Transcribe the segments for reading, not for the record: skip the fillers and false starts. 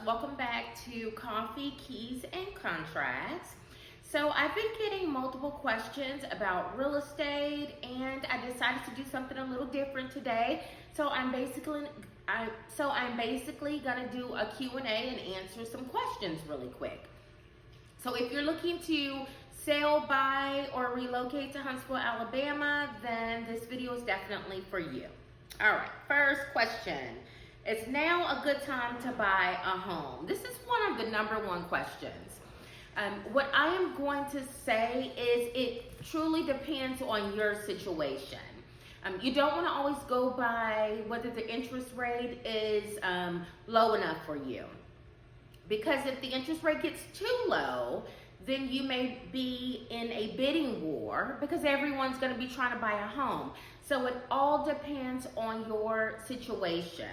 welcome back to Coffee, Keys, and Contracts. So I've been getting multiple questions about real estate, and I decided to do something a little different today. So I'm basically gonna do a Q&A and answer some questions really quick. So if you're looking to sell, buy, or relocate to Huntsville, Alabama, then this video is definitely for you. All right, first question. Is now a good time to buy a home? This is one of the #1 questions. What I am going to say is it truly depends on your situation. You don't want to always go by whether the interest rate is low enough for you. Because if the interest rate gets too low, then you may be in a bidding war because everyone's going to be trying to buy a home. So it all depends on your situation.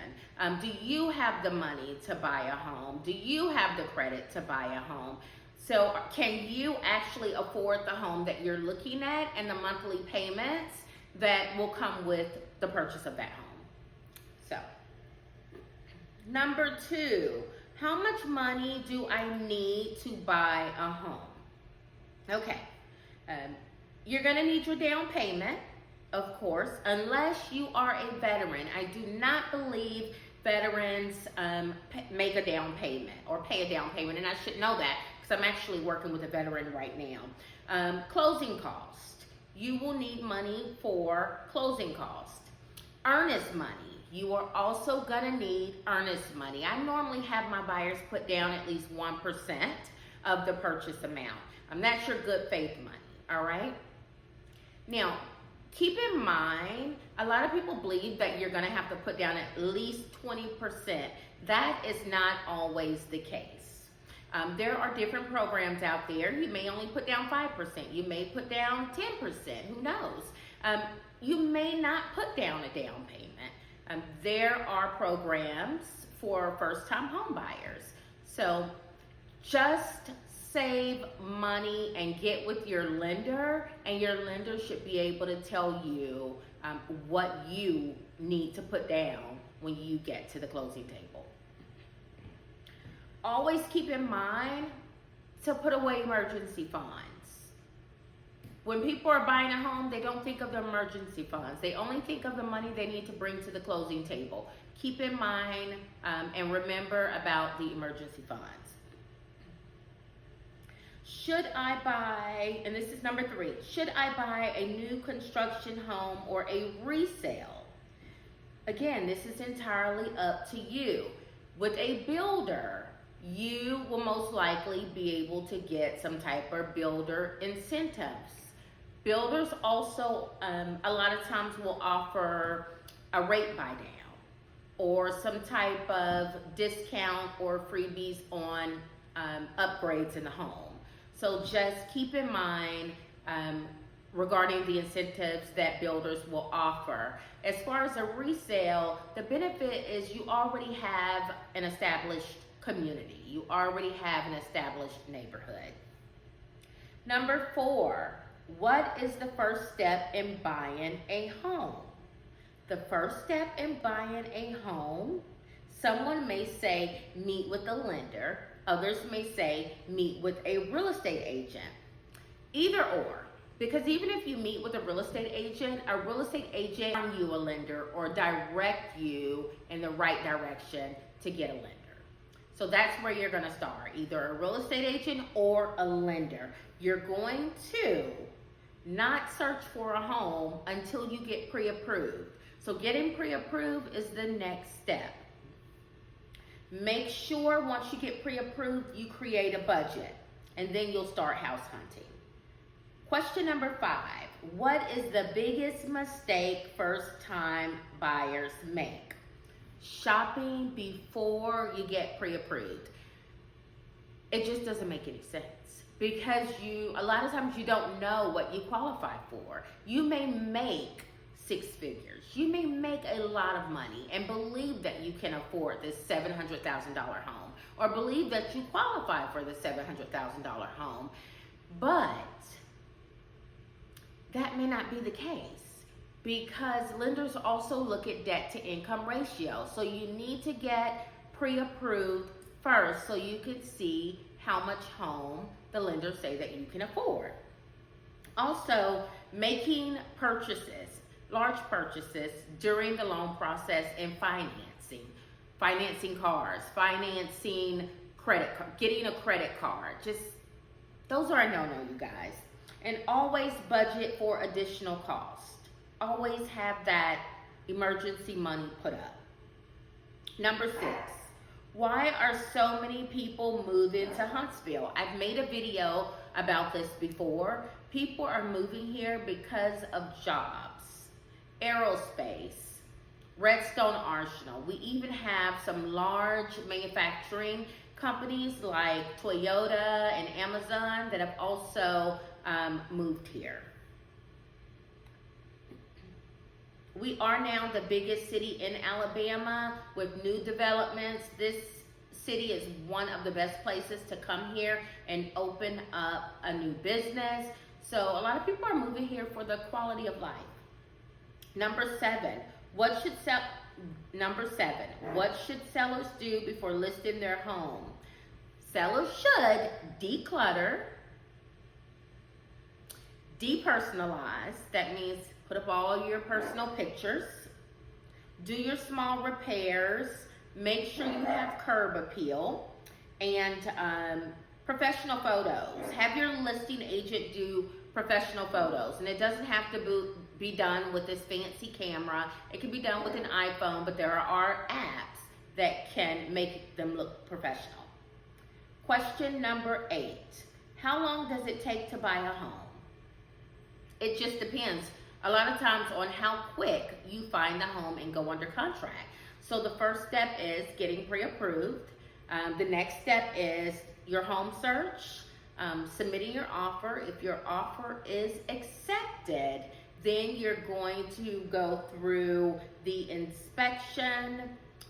Do you have the money to buy a home? Do you have the credit to buy a home? So can you actually afford the home that you're looking at and the monthly payments that will come with the purchase of that home? So, #2, how much money do I need to buy a home? Okay, you're gonna need your down payment, of course, unless you are a veteran. I do not believe veterans make a down payment or pay a down payment, and I should know that because I'm actually working with a veteran right now. Closing cost. You will need money for closing cost. Earnest money. You are also gonna need earnest money. I normally have my buyers put down at least 1% of the purchase amount. That's your good faith money, all right? Now, keep in mind, a lot of people believe that you're gonna have to put down at least 20%. That is not always the case. There are different programs out there. You may only put down 5%. You may put down 10%, who knows? You may not put down a down payment. There are programs for first-time home buyers. So just save money and get with your lender, and your lender should be able to tell you what you need to put down when you get to the closing table. Always keep in mind to put away emergency funds. When people are buying a home, they don't think of the emergency funds. They only think of the money they need to bring to the closing table. Keep in mind and remember about the emergency funds. Should I buy, and this is #3, should I buy a new construction home or a resale? Again, this is entirely up to you. With a builder, you will most likely be able to get some type of builder incentives. Builders also, a lot of times will offer a rate buy down or some type of discount or freebies on upgrades in the home. So just keep in mind regarding the incentives that builders will offer. As far as a resale, the benefit is you already have an established community. You already have an established neighborhood. #4, what is the first step in buying a home? The first step in buying a home, someone may say meet with a lender. Others may say meet with a real estate agent. Either or, because even if you meet with a real estate agent will find you a lender or direct you in the right direction to get a lender. So that's where you're gonna start, either a real estate agent or a lender. You're going to not search for a home until you get pre-approved. So getting pre-approved is the next step. Make sure once you get pre-approved, you create a budget, and then you'll start house hunting. Question #5, what is the biggest mistake first-time buyers make? Shopping before you get pre-approved. It just doesn't make any sense because a lot of times you don't know what you qualify for. You may make 6 figures. You may make a lot of money and believe that you can afford this $700,000 home or believe that you qualify for the $700,000 home, but that may not be the case because lenders also look at debt to income ratio. So you need to get pre-approved first so you can see how much home the lenders say that you can afford. Also, making purchases, large purchases during the loan process and financing cars, financing getting a credit card. Just, those are a no-no, you guys. And always budget for additional cost. Always have that emergency money put up. Number 6, why are so many people moving to Huntsville? I've made a video about this before. People are moving here because of jobs, aerospace, Redstone Arsenal. We even have some large manufacturing companies like Toyota and Amazon that have also moved here. We are now the biggest city in Alabama with new developments. This city is one of the best places to come here and open up a new business. So a lot of people are moving here for the quality of life. Number 7, what should sellers do before listing their home? Sellers should declutter, depersonalize, that means put up all your personal pictures, do your small repairs, make sure you have curb appeal, and professional photos. Have your listing agent do professional photos, and it doesn't have to be done with this fancy camera. It can be done with an iPhone, but there are apps that can make them look professional. Question number 8, how long does it take to buy a home? It just depends a lot of times on how quick you find a home and go under contract. So the first step is getting pre-approved. The next step is your home search, submitting your offer. If your offer is accepted, then you're going to go through the inspection.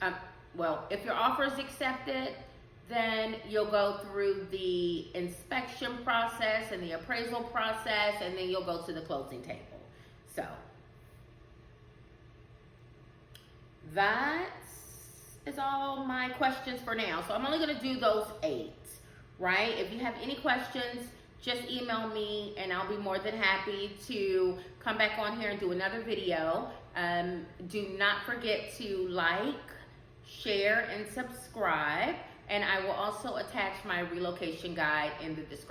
If your offer is accepted, then you'll go through the inspection process and the appraisal process, and then you'll go to the closing table. So that is all my questions for now. So I'm only going to do those 8, right? If you have any questions, just email me and I'll be more than happy to come back on here and do another video. Do not forget to like, share, and subscribe. And I will also attach my relocation guide in the description.